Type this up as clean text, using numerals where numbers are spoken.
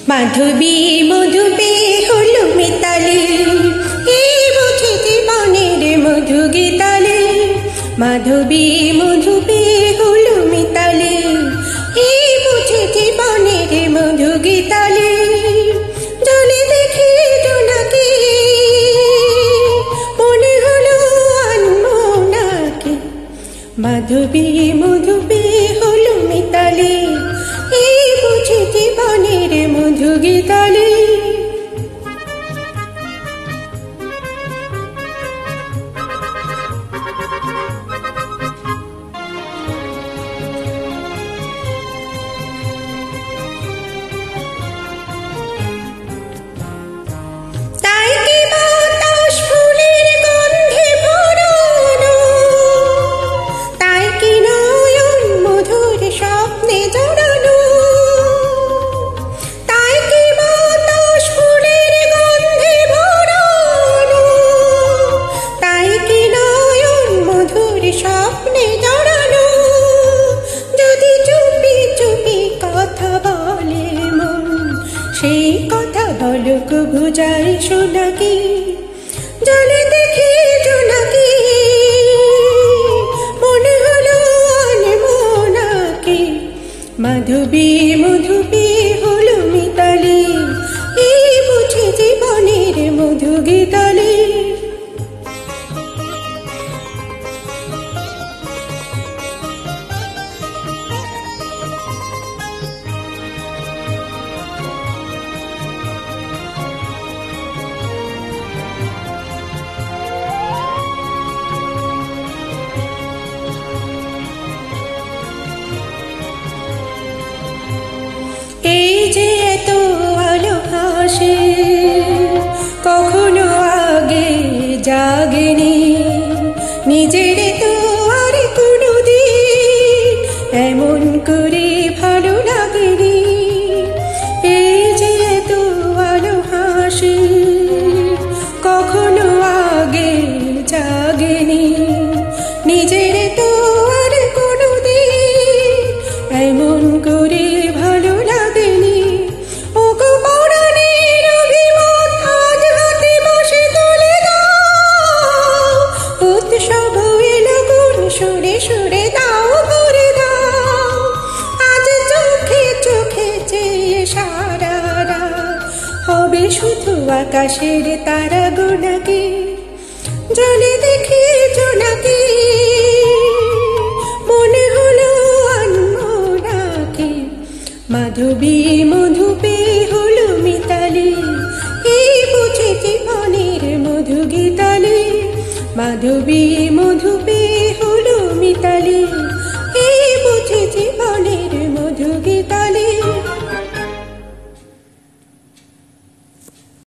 মাধবী মধু পেয়ে হলো মিতালি, এই বুঝি জীবনের মধু গীতালি। মাধবী মধু পেয়ে হলো মিতালি, এই বুঝি জীবনের মধু গীতালি। জলে দেখি জোনাকি, মনে হলো আনবো নাকি। মাধবী মধু পেয়ে হলো মিতালি, এই বুঝি জীবনের মধু গীতালি। তাই কি বাতাস ফুলের গন্ধে ভরানো, তাই কি নয়ন মধুর স্বপ্নে জড়ানো। তাই কি বাতাস ফুলের গন্ধে ভরানো, তাই কি নয়ন মধুর স্বপ্নে জড়ানো। যদি চুপি চুপি কথা বলে মন, সেই কথা বলুক বুঝাই শোনাকি। জলে দেখি জোনাকি, মনে হলো আনবো নাকি। মাধবী মধু পেয়ে হলো মিতালি, এই বুঝি জীবনের মধু গীতালি। এই যে এত আলো হাসে, কখনো আগে জাগেনি। নিজের তো আর কোনোদিন এমন করে ভালো লাগেনি। এই যে এত আলো হাসে, কখনো আগে জাগেনি। নিজের তো আর কোনোদিন এমন করে ভালো লাগেনি। ওগো পরাণের অভিমত আজ হাতে বসে তুলে দাও, উৎসব এলো গুণ সুরে সুরে দাও করে দাও। আজ চোখে চোখে চেয়ে সারা রাত হবে শুধু আকাশের তারা গোনাকি। জলে দেখি জোনাকি, মনে হলো আনবো নাকি। মাধবী মধু পেয়ে হলো মিতালি, এই বুঝি জীবনের মধু গীতালি। মাধবী মধু পেয়ে